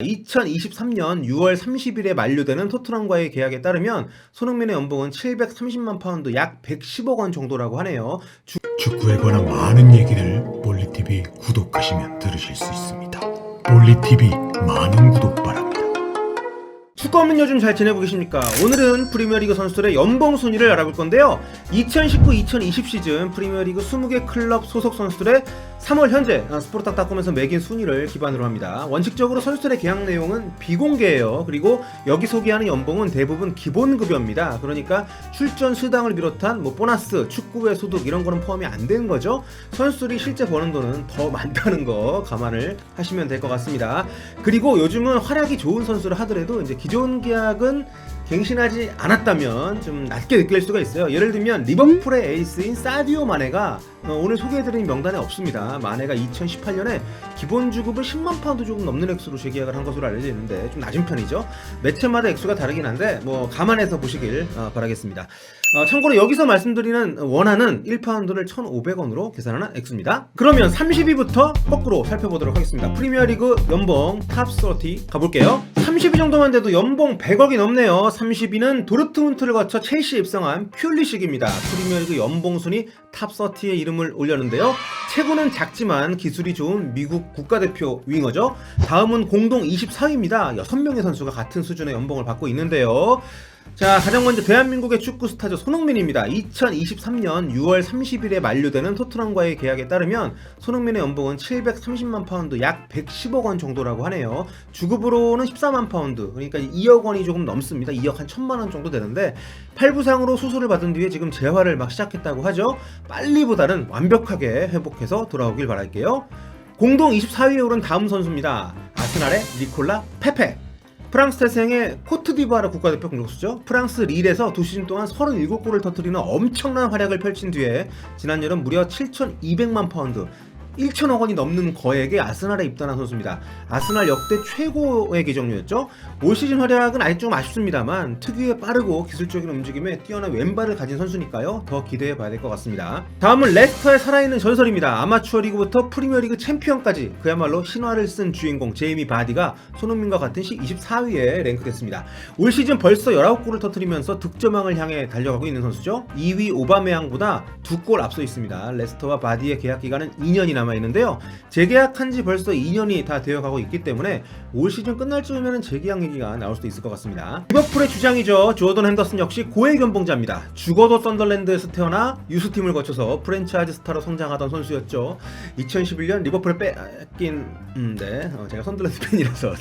2023년 6월 30일에 만료되는 토트넘과의 계약에 따르면 손흥민의 연봉은 730만 파운드 약 110억 원 정도라고 하네요. 축구에 관한 많은 얘기를 볼리TV 구독하시면 들으실 수 있습니다. 볼리TV 많은 구독 바랍니다. 축구 없는 요즘 잘 지내고 계십니까? 오늘은 프리미어리그 선수들의 연봉 순위를 알아볼 건데요. 2019-2020 시즌 프리미어리그 20개 클럽 소속 선수들의 3월 현재 스포르탁닷컴에서 매긴 순위를 기반으로 합니다. 원칙적으로 선수들의 계약 내용은 비공개예요. 그리고 여기 소개하는 연봉은 대부분 기본급여입니다. 그러니까 출전 수당을 비롯한 보너스, 축구회 소득 이런 거는 포함이 안 되는 거죠. 선수들이 실제 버는 돈은 더 많다는 거 감안을 하시면 될 것 같습니다. 그리고 요즘은 활약이 좋은 선수를 하더라도 이제 기존 계약은 갱신하지 않았다면 좀 낮게 느낄 수가 있어요. 예를 들면 리버풀의 에이스인 사디오 마네가 오늘 소개해드린 명단에 없습니다. 마네가 2018년에 기본 주급을 10만 파운드 조금 넘는 액수로 재계약을 한 것으로 알려져 있는데 좀 낮은 편이죠. 매체마다 액수가 다르긴 한데 감안해서 보시길 바라겠습니다. 참고로 여기서 말씀드리는 원화는 1파운드를 1,500원으로 계산하는 액수입니다. 그러면 30위부터 거꾸로 살펴보도록 하겠습니다. 프리미어리그 연봉 탑30 가볼게요. 30위 정도만 돼도 연봉 100억이 넘네요. 30위는 도르트문트를 거쳐 첼시에 입성한 퓰리식입니다. 프리미어리그 연봉 순위 탑30에 이름을 올렸는데요. 체구는 작지만 기술이 좋은 미국 국가대표 윙어죠. 다음은 공동 24위입니다. 6명의 선수가 같은 수준의 연봉을 받고 있는데요. 자, 가장 먼저 대한민국의 축구 스타죠. 손흥민입니다. 2023년 6월 30일에 만료되는 토트넘과의 계약에 따르면 손흥민의 연봉은 730만 파운드 약 110억 원 정도라고 하네요. 주급으로는 14만 파운드, 그러니까 2억 원이 조금 넘습니다. 2억 한 1000만 원 정도 되는데 팔부상으로 수술을 받은 뒤에 지금 재활을 막 시작했다고 하죠. 빨리보다는 완벽하게 회복해서 돌아오길 바랄게요. 공동 24위에 오른 다음 선수입니다. 아스날의 니콜라 페페. 프랑스 태생의 코트디부아르 국가대표 공격수죠. 프랑스 릴에서 2시즌 동안 37골을 터뜨리는 엄청난 활약을 펼친 뒤에 지난 여름 무려 7,200만 파운드 1천억 원이 넘는 거액에 아스날에 입단한 선수입니다. 아스날 역대 최고의 계정료였죠. 올 시즌 활약은 아직 좀 아쉽습니다만 특유의 빠르고 기술적인 움직임에 뛰어난 왼발을 가진 선수니까요. 더 기대해봐야 될 것 같습니다. 다음은 레스터의 살아있는 전설입니다. 아마추어 리그부터 프리미어리그 챔피언까지 그야말로 신화를 쓴 주인공 제이미 바디가 손흥민과 같은 시 24위에 랭크됐습니다. 올 시즌 벌써 19골을 터뜨리면서 득점왕을 향해 달려가고 있는 선수죠. 2위 오바메양보다 2골 앞서 있습니다. 레스터와 바디의 계약 기간은 2년이 남아있는데요. 재계약한 지 벌써 2년이 다 되어가고 있기 때문에 올 시즌 끝날 즈음에는 재계약 얘기가 나올 수도 있을 것 같습니다. 리버풀의 주장이죠. 조던 핸더슨 역시 고액 연봉자입니다. 죽어도 썬더랜드에서 태어나 유스팀을 거쳐서 프랜차이즈 스타로 성장하던 선수였죠. 2011년 리버풀에 뺏긴 제가 썬더랜드 팬이라서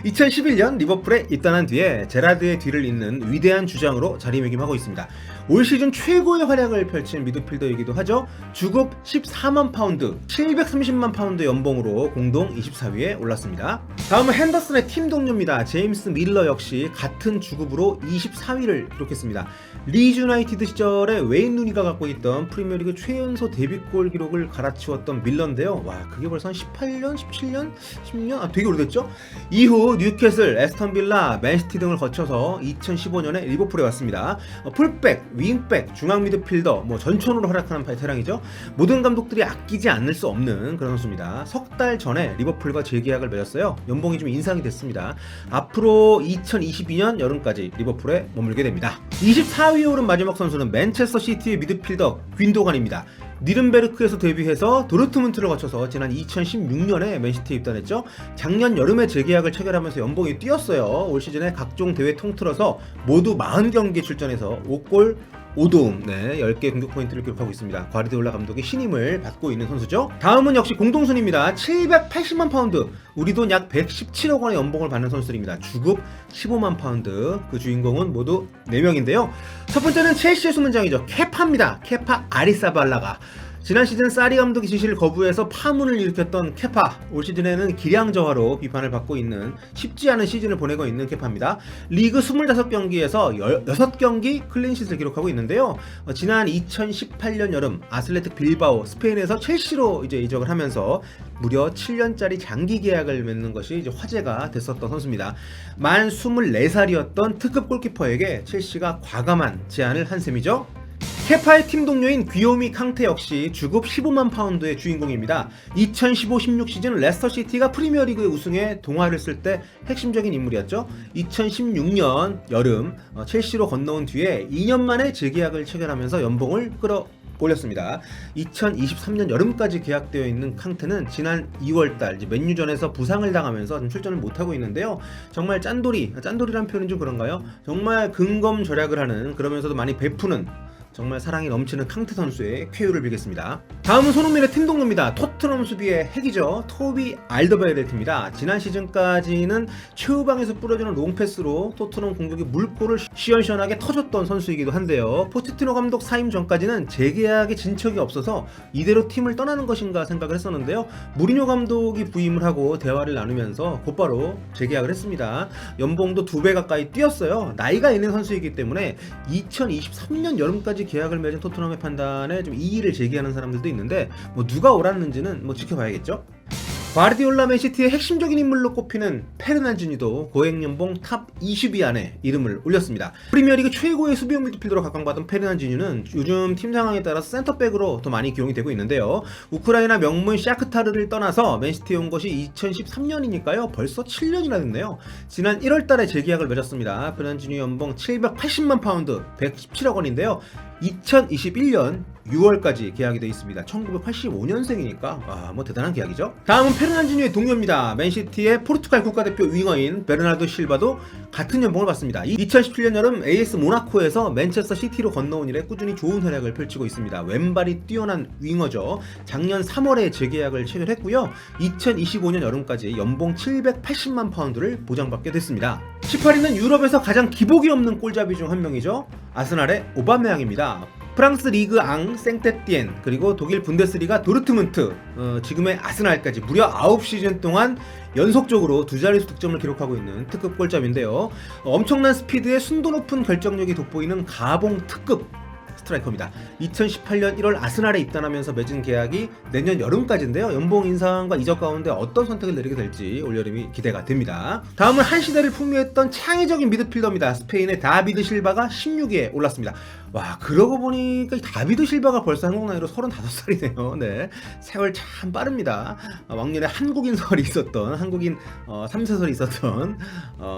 2011년 리버풀에 입단한 뒤에 제라드의 뒤를 잇는 위대한 주장으로 자리매김하고 있습니다. 올 시즌 최고의 활약을 펼친 미드필더이기도 하죠. 주급 14만 파운드 730만 파운드 연봉으로 공동 24위에 올랐습니다. 다음은 핸더슨의 팀 동료입니다. 제임스 밀러 역시 같은 주급으로 24위를 기록했습니다. 리즈 유나이티드 시절에 웨인 루니가 갖고 있던 프리미어리그 최연소 데뷔골 기록을 갈아치웠던 밀러인데요. 와, 그게 벌써 한 18년, 17년, 16년? 되게 오래됐죠? 이후 뉴캐슬, 에스턴 빌라, 맨시티 등을 거쳐서 2015년에 리버풀에 왔습니다. 풀백, 윙백, 중앙 미드필더, 전천후로 활약하는 베테랑이죠. 모든 감독들이 아끼지 않을 수 없는 그런 선수입니다. 석 달 전에 리버풀과 재계약을 맺었어요. 연봉이 좀 인상이 됐습니다. 앞으로 2022년 여름까지 리버풀에 머물게 됩니다. 24위에 오른 마지막 선수는 맨체스터 시티의 미드필더 귄도간입니다. 니른베르크에서 데뷔해서 도르트문트를 거쳐서 지난 2016년에 맨시티에 입단했죠. 작년 여름에 재계약을 체결하면서 연봉이 뛰었어요. 올 시즌에 각종 대회 통틀어서 모두 40경기에 출전해서 5골 5도움, 10개 공격 포인트를 기록하고 있습니다. 과르디올라 감독의 신임을 받고 있는 선수죠. 다음은 역시 공동순입니다. 780만 파운드, 우리 돈 약 117억 원의 연봉을 받는 선수들입니다. 주급 15만 파운드, 그 주인공은 모두 4명인데요. 첫 번째는 첼시의 수문장이죠. 케파입니다. 케파 아리사발라가. 지난 시즌 사리 감독의 지시를 거부해서 파문을 일으켰던 케파, 올 시즌에는 기량저하로 비판을 받고 있는 쉽지 않은 시즌을 보내고 있는 케파입니다. 리그 25경기에서 6경기 클린시트를 기록하고 있는데요. 지난 2018년 여름 아슬레틱 빌바오 스페인에서 첼시로 이적을 하면서 무려 7년짜리 장기 계약을 맺는 것이 화제가 됐었던 선수입니다. 만 24살이었던 특급 골키퍼에게 첼시가 과감한 제안을 한 셈이죠. 케파의 팀 동료인 귀요미 캉테 역시 주급 15만 파운드의 주인공입니다. 2015-16 시즌 레스터시티가 프리미어리그의 우승에 동화를 쓸 때 핵심적인 인물이었죠. 2016년 여름 첼시로 건너온 뒤에 2년 만에 재계약을 체결하면서 연봉을 올렸습니다. 2023년 여름까지 계약되어 있는 캉테는 지난 2월달 맨유전에서 부상을 당하면서 좀 출전을 못하고 있는데요. 정말 짠돌이란 표현은 좀 그런가요? 정말 근검절약을 하는, 그러면서도 많이 베푸는, 정말 사랑이 넘치는 캉테 선수의 쾌유를 빌겠습니다. 다음은 손흥민의 팀 동료입니다. 토트넘 수비의 핵이죠. 토비 알더베이렐트입니다. 지난 시즌까지는 최후방에서 뿌려주는 롱패스로 토트넘 공격의 물꼬를 시원시원하게 터줬던 선수이기도 한데요. 포체티노 감독 사임 전까지는 재계약의 진척이 없어서 이대로 팀을 떠나는 것인가 생각을 했었는데요. 무리뉴 감독이 부임을 하고 대화를 나누면서 곧바로 재계약을 했습니다. 연봉도 2배 가까이 뛰었어요. 나이가 있는 선수이기 때문에 2023년 여름까지 계약을 맺은 토트넘의 판단에 좀 이의를 제기하는 사람들도 있는데 누가 옳았는지는 지켜봐야겠죠. 과르디올라 맨시티의 핵심적인 인물로 꼽히는 페르난지니도 고액연봉 탑 20위 안에 이름을 올렸습니다. 프리미어리그 최고의 수비형 미드필더로 각광받은 페르난지니는 요즘 팀 상황에 따라서 센터백으로 더 많이 기용이 되고 있는데요. 우크라이나 명문 샤크타르를 떠나서 맨시티에 온 것이 2013년이니까요. 벌써 7년이나 됐네요. 지난 1월달에 재계약을 맺었습니다. 페르난지니 연봉 780만 파운드, 117억 원인데요. 2021년 6월까지 계약이 되어 있습니다. 1985년생이니까 대단한 계약이죠. 다음은 페르난지니의 동료입니다. 맨시티의 포르투갈 국가대표 윙어인 베르나르도 실바도 같은 연봉을 받습니다. 2017년 여름 AS 모나코에서 맨체스터 시티로 건너온 이래 꾸준히 좋은 활약을 펼치고 있습니다. 왼발이 뛰어난 윙어죠. 작년 3월에 재계약을 체결했고요. 2025년 여름까지 연봉 780만 파운드를 보장받게 됐습니다. 18위는 유럽에서 가장 기복이 없는 골잡이 중 한 명이죠. 아스날의 오바메양입니다. 프랑스 리그 앙 생테티엔, 그리고 독일 분데스리가 도르트문트, 지금의 아스날까지 무려 9시즌 동안 연속적으로 두 자릿수 득점을 기록하고 있는 특급 골잡인데요. 엄청난 스피드에 순도 높은 결정력이 돋보이는 가봉 특급 스트라이커입니다. 2018년 1월 아스날에 입단하면서 맺은 계약이 내년 여름까지인데요. 연봉 인상과 이적 가운데 어떤 선택을 내리게 될지 올여름이 기대가 됩니다. 다음은 한 시대를 풍미했던 창의적인 미드필더입니다. 스페인의 다비드 실바가 16위에 올랐습니다. 와, 그러고 보니까 다비드 실바가 벌써 한국 나이로 35살이네요. 네, 세월 참 빠릅니다. 왕년에 한국인설이 있었던, 한국인 3세설이 있었던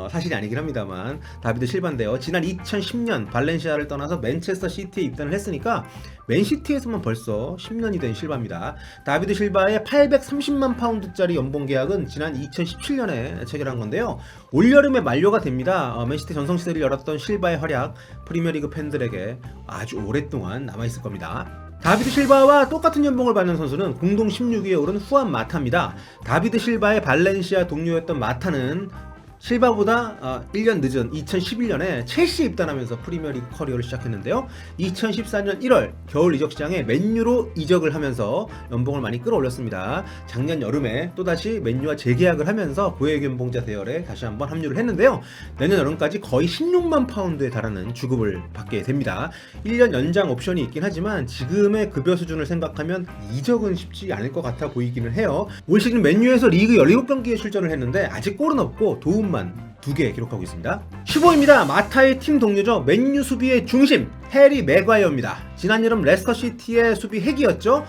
사실이 아니긴 합니다만 다비드 실바인데요. 지난 2010년 발렌시아를 떠나서 맨체스터 시티에 입단을 했으니까 맨시티에서만 벌써 10년이 된 실바입니다. 다비드 실바의 830만 파운드짜리 연봉 계약은 지난 2017년에 체결한 건데요. 올여름에 만료가 됩니다. 맨시티 전성시대를 열었던 실바의 활약, 프리미어리그 팬들에게 아주 오랫동안 남아있을 겁니다. 다비드 실바와 똑같은 연봉을 받는 선수는 공동 16위에 오른 후안 마타입니다. 다비드 실바의 발렌시아 동료였던 마타는 실바보다 1년 늦은 2011년에 첼시에 입단하면서 프리미어리그 커리어를 시작했는데요. 2014년 1월 겨울 이적 시장에 맨유로 이적을 하면서 연봉을 많이 끌어올렸습니다. 작년 여름에 또다시 맨유와 재계약을 하면서 고액 연봉자 대열에 다시 한번 합류를 했는데요. 내년 여름까지 거의 16만 파운드에 달하는 주급을 받게 됩니다. 1년 연장 옵션이 있긴 하지만 지금의 급여 수준을 생각하면 이적은 쉽지 않을 것 같아 보이기는 해요. 올 시즌 맨유에서 리그 17경기에 출전을 했는데 아직 골은 없고 도움만 2개 기록하고 있습니다. 15위입니다. 마타의 팀 동료죠. 맨유 수비의 중심 해리 맥과이어입니다. 지난 여름 레스터시티의 수비 핵이었죠.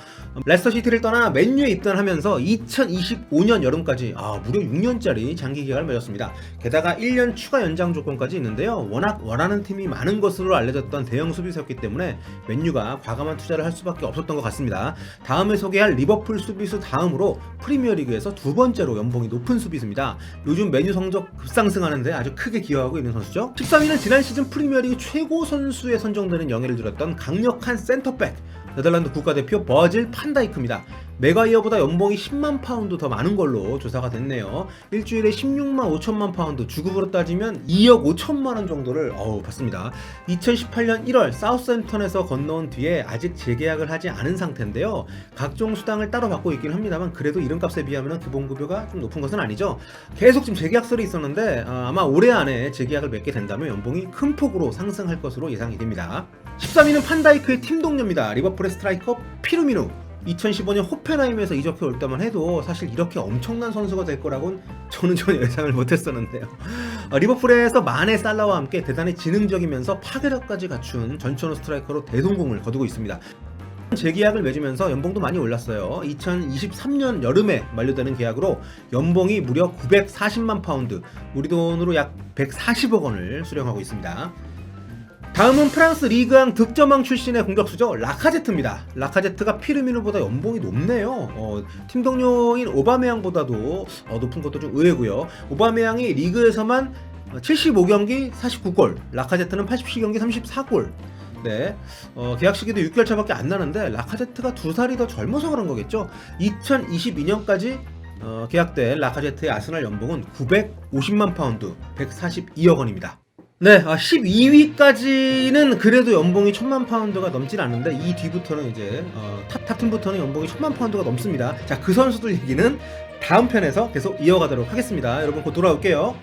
레스터시티를 떠나 맨유에 입단하면서 2025년 여름까지 무려 6년짜리 장기 계약을 맺었습니다. 게다가 1년 추가 연장 조건까지 있는데요. 워낙 원하는 팀이 많은 것으로 알려졌던 대형 수비수였기 때문에 맨유가 과감한 투자를 할 수밖에 없었던 것 같습니다. 다음에 소개할 리버풀 수비수 다음으로 프리미어리그에서 두 번째로 연봉이 높은 수비수입니다. 요즘 맨유 성적 급상승하는데 아주 크게 기여하고 있는 선수죠. 13위는 지난 시즌 프리미어리그 최고 선수에 선정되는 영예를 들었던 강력한 센터백, 네덜란드 국가대표 버질 판다이크입니다. 맥과이어보다 연봉이 10만 파운드 더 많은 걸로 조사가 됐네요. 일주일에 16만 5천만 파운드, 주급으로 따지면 2억 5천만 원 정도를 받습니다. 2018년 1월 사우스햄턴에서 건너온 뒤에 아직 재계약을 하지 않은 상태인데요. 각종 수당을 따로 받고 있긴 합니다만 그래도 이름값에 비하면 기본급여가 좀 높은 것은 아니죠. 계속 지금 재계약설이 있었는데 아마 올해 안에 재계약을 맺게 된다면 연봉이 큰 폭으로 상승할 것으로 예상이 됩니다. 13위는 판다이크의 팀 동료입니다. 리버풀의 스트라이커 피르미누. 2015년 호펜하임에서 이적해 올 때만 해도 사실 이렇게 엄청난 선수가 될 거라고는 저는 전혀 예상을 못했었는데요. 리버풀에서 마네, 살라와 함께 대단히 지능적이면서 파괴력까지 갖춘 전천후 스트라이커로 대성공을 거두고 있습니다. 재계약을 맺으면서 연봉도 많이 올랐어요. 2023년 여름에 만료되는 계약으로 연봉이 무려 940만 파운드, 우리 돈으로 약 140억 원을 수령하고 있습니다. 다음은 프랑스 리그앙 득점왕 출신의 공격수죠. 라카제트입니다. 라카제트가 피르미누보다 연봉이 높네요. 팀 동료인 오바메양보다도 높은 것도 좀 의외고요. 오바메양이 리그에서만 75경기 49골, 라카제트는 87경기 34골. 네, 계약 시기도 6개월 차밖에 안 나는데 라카제트가 2살이 더 젊어서 그런 거겠죠. 2022년까지 계약된 라카제트의 아스날 연봉은 950만 파운드, 142억 원입니다. 네, 12위까지는 그래도 연봉이 1000만 파운드가 넘진 않는데 이 뒤부터는 이제 탑팀부터는 연봉이 1000만 파운드가 넘습니다. 자, 그 선수들 얘기는 다음 편에서 계속 이어가도록 하겠습니다. 여러분 곧 돌아올게요.